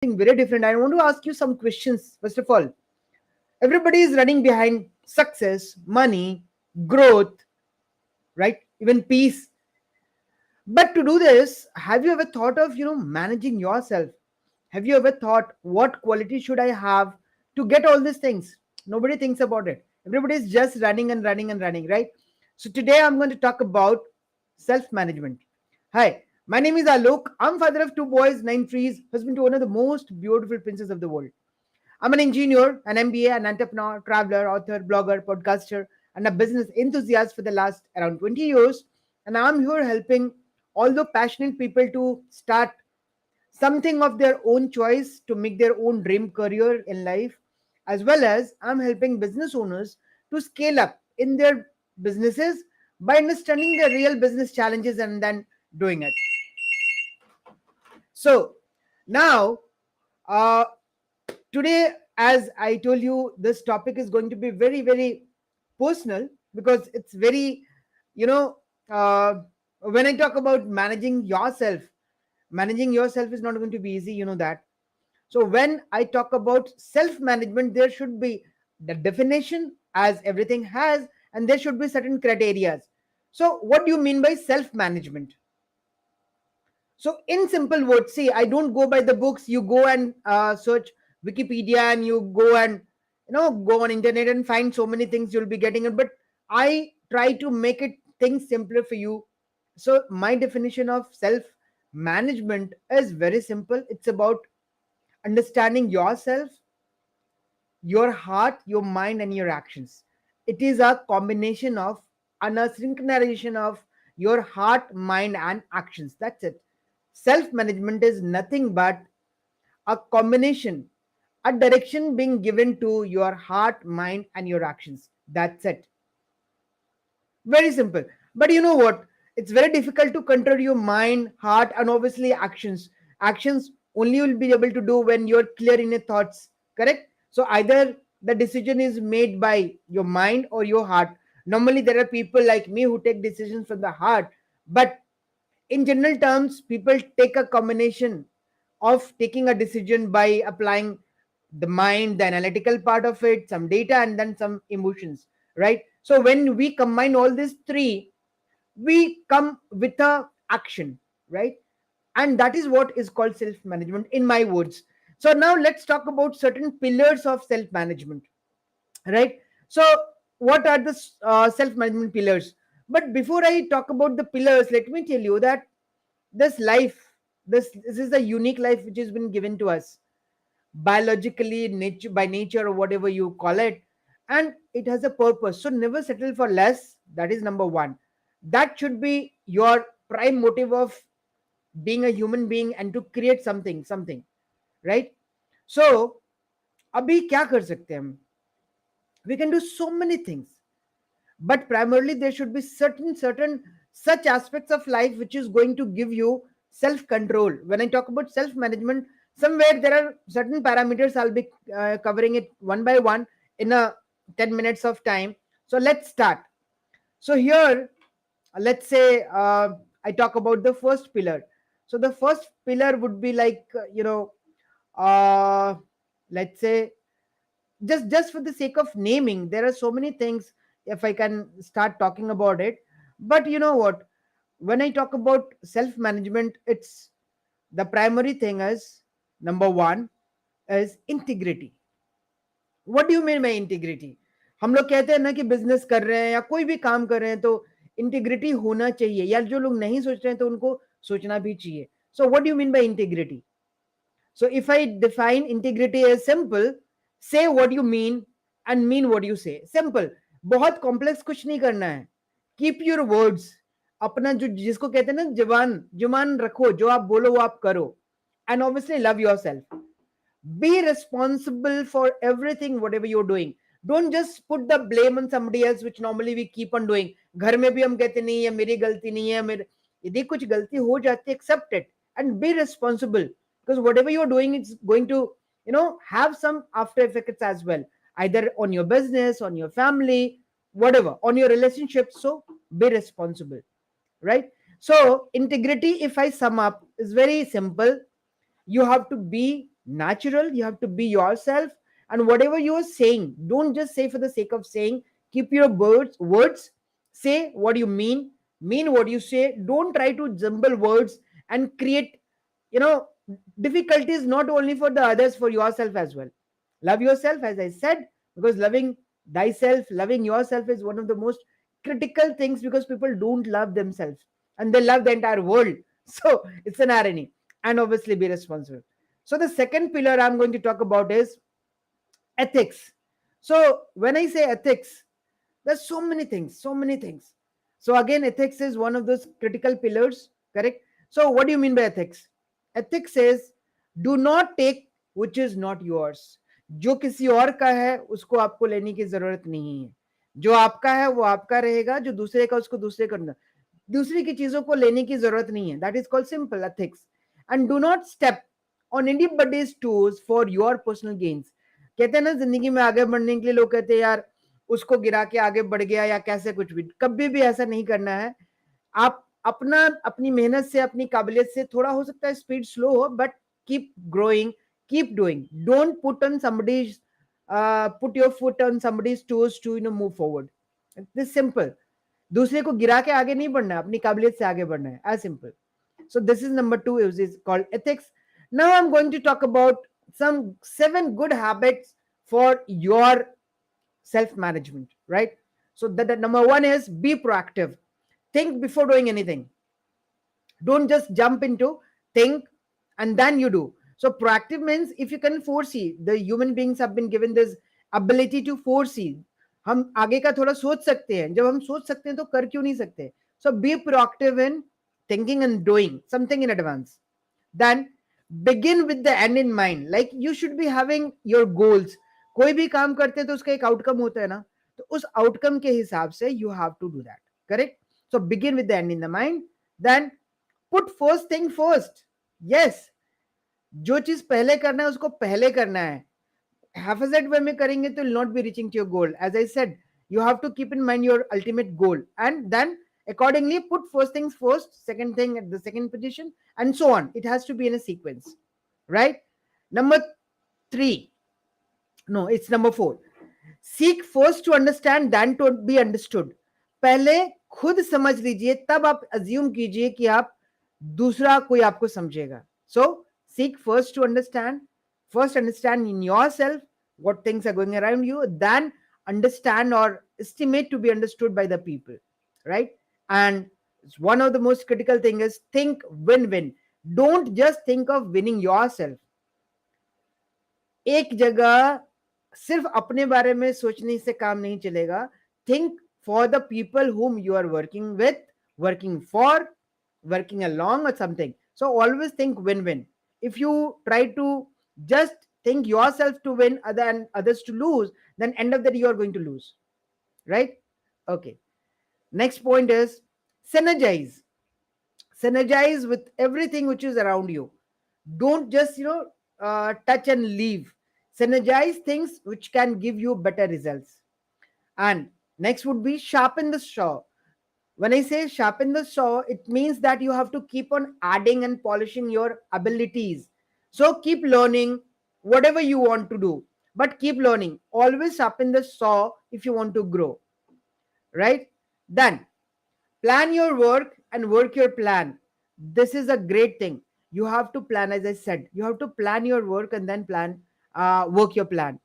very different. I want to ask you some questions. First of all, everybody is running behind success, money, growth, right? Even peace. But to do this, have you ever thought of, managing yourself? Have you ever thought what quality should I have to get all these things? Nobody thinks about it. Everybody is just running and running and running, right? So today I'm going to talk about self-management. Hi, my name is Alok. I'm father of two boys, 9 trees, husband to one of the most beautiful princes of the world. I'm an engineer, an MBA, an entrepreneur, traveler, author, blogger, podcaster, and a business enthusiast for the last around 20 years. And I'm here helping all the passionate people to start something of their own choice to make their own dream career in life, as well as I'm helping business owners to scale up in their businesses by understanding their real business challenges and then doing it. So now, uh, today, as I told you, this topic is going to be very, very personal because it's very, you know, uh, when I talk about managing yourself is not going to be easy, you know that. So when I talk about self management, there should be the definition as everything has, and there should be certain criteria. So, what do you mean by self management? So, in simple words, see, I don't go by the books. You go and search Wikipedia, and you go and go on internet and find so many things you'll be getting it. But I try to make it things simpler for you. So, my definition of self management is very simple. It's about understanding yourself, your heart, your mind, and your actions. It is a combination of and a synchronization of your heart, mind, and actions. That's it. Self management is nothing but a combination, a direction being given to your heart, mind, and your actions. That's it. Very simple. But you know what? It's very difficult to control your mind, heart, and obviously actions. Actions only you'll be able to do when you're clear in your thoughts. Correct? So either the decision is made by your mind or your heart. Normally, there are people like me who take decisions from the heart, but in general terms, people take a combination of taking a decision by applying the mind, the analytical part of it, some data, and then some emotions, right? So when we combine all these three, we come with a action, right? And that is what is called self management in my words. So now let's talk about certain pillars of self management, right? So what are the self management pillars? But before I talk about the pillars, let me tell you that this life, this is a unique life which has been given to us biologically, nature, by nature, or whatever you call it, and it has a purpose. So never settle for less. That is number one. That should be your prime motive of being a human being and to create something, right? So अभी क्या कर सकते हैं हम? We can do so many things, but primarily there should be certain such aspects of life which is going to give you self control. When I talk about self management, somewhere there are certain parameters. I'll be covering it one by one in a 10 minutes of time. So let's start. So here, let's say I talk about the first pillar. So the first pillar would be like uh, let's say, just for the sake of naming, there are so many things if I can start talking about it. But you know what, when I talk about self management, it's the primary thing is number one is integrity. What do you mean by integrity? हम लोग कहते हैं ना कि business कर रहे हैं या कोई भी काम कर रहे हैं तो इंटीग्रिटी होना चाहिए, या जो लोग नहीं सोच रहे हैं तो उनको सोचना भी चाहिए. So what do you mean by integrity? So if I define integrity as simple, say what you mean and mean what you say. Simple. बहुत कॉम्प्लेक्स कुछ नहीं करना है. Keep your words. अपना जो जिसको कहते हैं ना जुबान जुबान रखो, जो आप बोलो वो आप करो. And obviously love yourself. Be responsible for everything whatever you're doing. Don't just put the blame on somebody else, which normally we keep on doing. घर में भी हम कहते नहीं है मेरी गलती नहीं है, मेरे यदि कुछ गलती हो जाती है, accept it and be responsible, because whatever you're doing, it's going to have some after effects as well, either on your business, on your family, whatever, on your relationship. So be responsible, right? So integrity, if I sum up, is very simple. You have to be natural. You have to be yourself. And whatever you are saying, don't just say for the sake of saying. Keep your words. Say what you mean what you say. Don't try to jumble words and create, you know, difficulties, not only for the others, for yourself as well. Love yourself, as I said, because loving thyself, loving yourself is one of the most critical things, because people don't love themselves and they love the entire world. So it's an irony. And obviously be responsible. So the second pillar I'm going to talk about is ethics. So when I say ethics, there's so many things. So again, ethics is one of those critical pillars, correct? So what do you mean by ethics? Ethics is do not take which is not yours. जो किसी और का है उसको आपको लेने की जरूरत नहीं है. जो आपका है वो आपका रहेगा, जो दूसरे का उसको दूसरे करना. दूसरी की चीजों को लेने की जरूरत नहीं है. That is called simple ethics. And do not step on anybody's twos for your personal gains. कहते हैं ना, जिंदगी में आगे बढ़ने के लिए लोग कहते हैं यार उसको गिरा के आगे बढ़ गया या कैसे, कुछ भी कभी भी ऐसा नहीं करना है. आप अपनी मेहनत से, अपनी काबिलियत से, थोड़ा हो सकता है स्पीड स्लो हो, but keep growing, keep doing. Don't put your foot on somebody's toes to move forward. This simple. दूसरे को गिरा के आगे नहीं बढ़ना है, अपनी काबिलियत से आगे बढ़ना है, as simple. So this is number 2, is called ethics. Now I'm going to talk about some 7 good habits for your self-management, right? So the number 1 is be proactive. Think before doing anything. Don't just jump into, think, and then you do. So proactive means if you can foresee. The human beings have been given this ability to foresee. हम आगे का थोड़ा सोच सकते हैं. जब हम सोच सकते हैं तो कर क्यों नहीं सकते? So be proactive in thinking and doing something in advance. Then begin with the end in mind. Like you should be having your goals. कोई भी काम करते हैं तो उसका एक आउटकम होता है ना, तो उस आउटकम के हिसाब से you have to do that. Correct? So begin with the end in the mind. Then put first thing first. Yes, जो चीज पहले करना है उसको पहले करना है. Haphazard way में करेंगे तो will not be reaching to your goal. As I said, you have to keep in mind your ultimate goal, and then accordingly put first things first, second thing at the second position, and so on. It has to be in a sequence, right? Number 3, no, it's number 4. Seek first to understand, then to be understood. पहले खुद समझ लीजिए, तब आप assume कीजिए कि आप दूसरा कोई आपको समझेगा. So seek first to understand. First understand in yourself what things are going around you, then understand or estimate to be understood by the people, right? And one of the most critical thing is think win-win. Don't just think of winning yourself. एक जगह सिर्फ अपने बारे में सोचने से काम नहीं चलेगा. Think for the people whom you are working with, working for, working along or something. So always think win-win. If you try to just think yourself to win and others to lose, then end of the day you are going to lose, right? Okay. Next point is synergize. Synergize with everything which is around you. Don't just touch and leave. Synergize things which can give you better results. And next would be sharpen the saw. When I say sharpen the saw, it means that you have to keep on adding and polishing your abilities. So keep learning whatever you want to do, but keep learning. Always sharpen the saw if you want to grow, right? Then plan your work and work your plan. This is a great thing. You have to plan, as I said, you have to plan your work and then work your plan.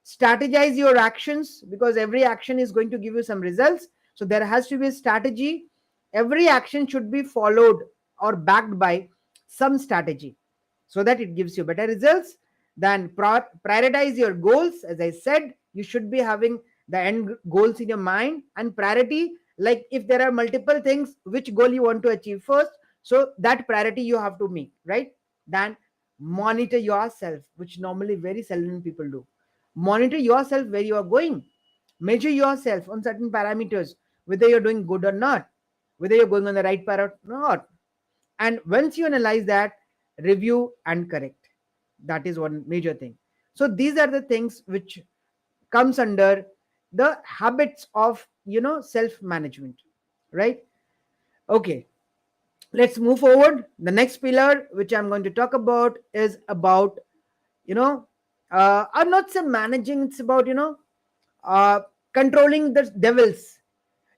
Strategize your actions, because every action is going to give you some results. So there has to be a strategy. Every action should be followed or backed by some strategy so that it gives you better results. Then prioritize your goals. As I said, you should be having the end goals in your mind and priority. Like if there are multiple things, which goal you want to achieve first, so that priority you have to make, right? Then monitor yourself, which normally very seldom people do. Monitor yourself where you are going. Measure yourself on certain parameters, whether you're doing good or not, whether you're going on the right path or not. And once you analyze that, review and correct. That is one major thing. So these are the things which comes under the habits of self-management, right? Okay, let's move forward. The next pillar which I'm going to talk about is about you know I'm not saying managing, it's about uh, controlling the devils.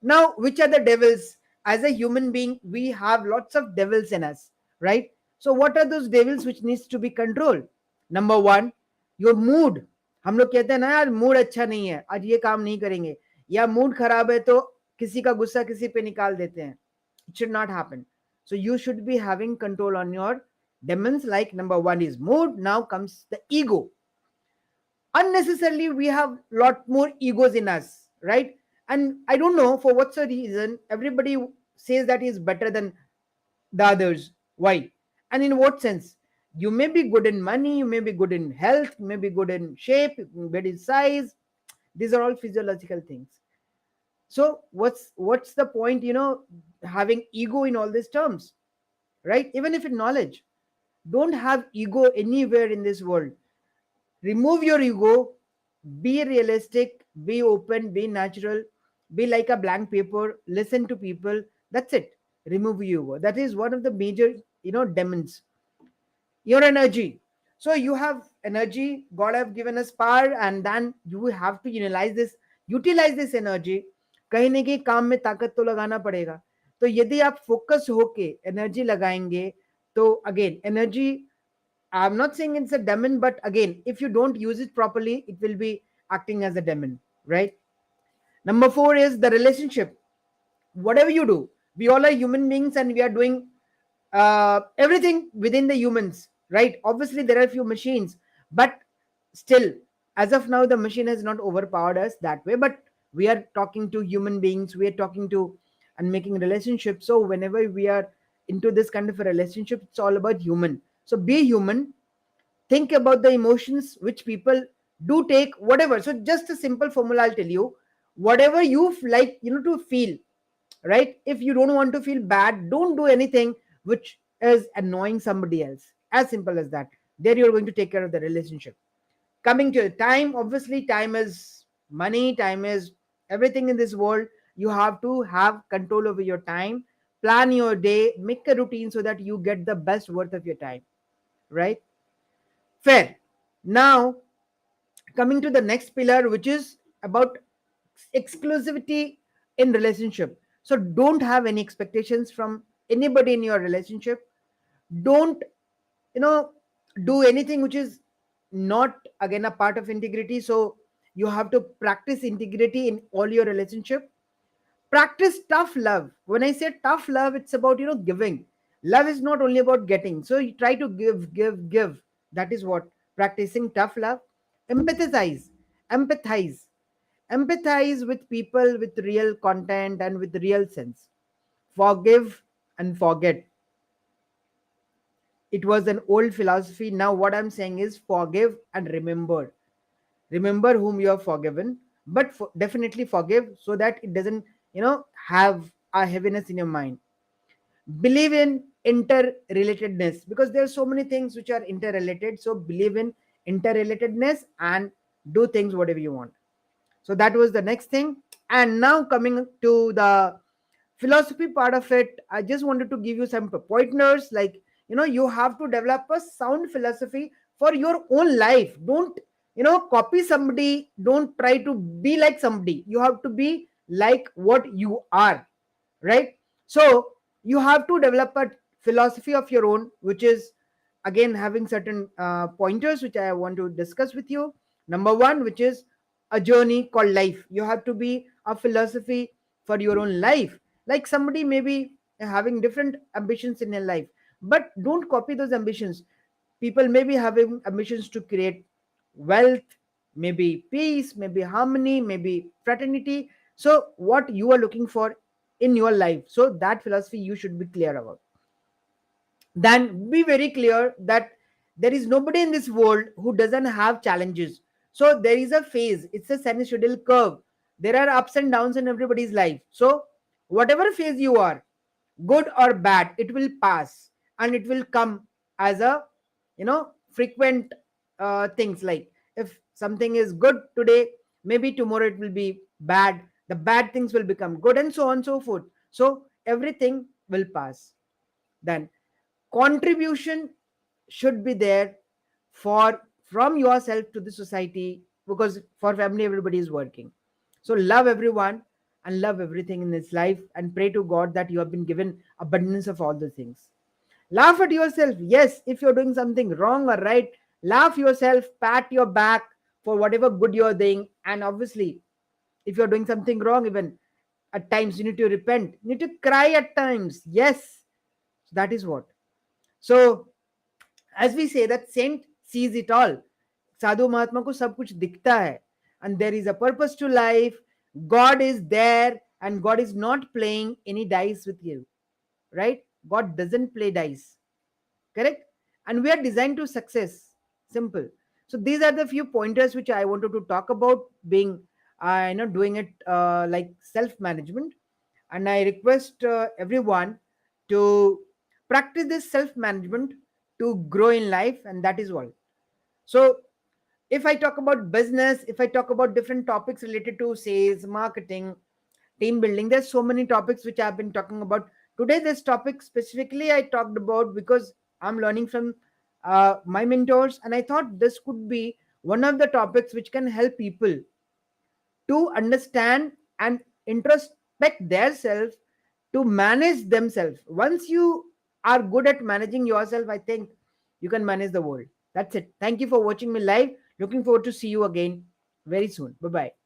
Now, which are the devils? As a human being, we have lots of devils in us, right? So what are those devils which needs to be controlled? Number one, your mood. हम लोग कहते हैं ना यार, mood अच्छा नहीं है, आज ये काम नहीं करेंगे, या मूड खराब है तो किसी का गुस्सा किसी पे निकाल देते हैं. It should not happen. So you should be having control on your demons. Like number one is mood. Now comes the ego. Unnecessarily we have lot more egos in us, right? And I don't know for what's the reason everybody says that is better than the others. Why? And in what sense? You may be good in money, you may be good in health, you may be good in shape, good in size. These are all physiological things. So what's the point, having ego in all these terms, right? Even if in knowledge, don't have ego anywhere in this world. Remove your ego, be realistic, be open, be natural, be like a blank paper, listen to people. That's it. Remove your ego. That is one of the major, demons. Your energy. So you have energy, God have given us power, and then you have to utilize this energy. कहीं ना कहीं काम में ताकत तो लगाना पड़ेगा. तो यदि आप फोकस होके एनर्जी लगाएंगे, तो again energy, I'm not saying it's a demon, but again, if you don't use it properly, it will be acting as a demon, right? Number four is the relationship. Whatever you do, we all are human beings and we are doing everything within the humans, right? Obviously, there are a few machines, but still, as of now, the machine has not overpowered us that way. But we are talking to human beings, we are talking to and making relationships. So, whenever we are into this kind of a relationship, it's all about human. So, be human, think about the emotions which people do take, whatever. So just a simple formula I'll tell you. Whatever you like, to feel, right? If you don't want to feel bad, don't do anything which is annoying somebody else. As simple as that. There you're going to take care of the relationship. Coming to time, obviously time is money, time is everything in this world. You have to have control over your time, plan your day, make a routine so that you get the best worth of your time, right? Fair. Now, coming to the next pillar, which is about exclusivity in relationship. So don't have any expectations from anybody in your relationship. Don't, you know, do anything which is not again a part of integrity. So you have to practice integrity in all your relationship. Practice tough love. When I say tough love, it's about giving. Love is not only about getting, so you try to give. That is what practicing tough love. Empathize. empathize Empathize with people with real content and with real sense. Forgive and forget. It was an old philosophy. Now what I'm saying is forgive and remember whom you have forgiven, but definitely forgive so that it doesn't have a heaviness in your mind. Believe in interrelatedness, because there are so many things which are interrelated. So believe in interrelatedness and do things whatever you want. So that was the next thing. And now coming to the philosophy part of it, I just wanted to give you some pointers. Like, you have to develop a sound philosophy for your own life. Don't copy somebody, don't try to be like somebody. You have to be like what you are, right? So you have to develop a philosophy of your own, which is again having certain pointers which I want to discuss with you. Number one, which is a journey called life. You have to be a philosophy for your own life. Like somebody may be having different ambitions in their life, but don't copy those ambitions. People may be having ambitions to create wealth, maybe peace, maybe harmony, maybe fraternity. So what you are looking for in your life, so that philosophy you should be clear about. Then be very clear that there is nobody in this world who doesn't have challenges. So there is a phase, it's a sinusoidal curve. There are ups and downs in everybody's life. So whatever phase you are, good or bad, it will pass, and it will come as a frequent things. Like if something is good today, maybe tomorrow it will be bad, the bad things will become good, and so on and so forth. So everything will pass. Then contribution should be there for from yourself to the society, because for family everybody is working. So love everyone and love everything in this life, and pray to God that you have been given abundance of all the things. Laugh at yourself. Yes, if you're doing something wrong or right, laugh yourself, pat your back for whatever good you're doing. And obviously, if you're doing something wrong, even at times you need to repent, you need to cry at times. Yes, that is what. So, as we say that saint sees it all. साधु महात्मा को सब कुछ दिखता है, and there is a purpose to life. God is there, and God is not playing any dice with you, right? God doesn't play dice, correct? And we are designed to success. Simple. So these are the few pointers which I wanted to talk about, being doing it like self management. And I request everyone to practice this self management to grow in life, and that is all. So if I talk about business, if I talk about different topics related to sales, marketing, team building, there's so many topics which I've been talking about. Today this topic specifically I talked about because I'm learning from my mentors, and I thought this could be one of the topics which can help people to understand and introspect themselves, to manage themselves. Once you are good at managing yourself, I think you can manage the world. That's it. Thank you for watching me live. Looking forward to see you again very soon. Bye bye.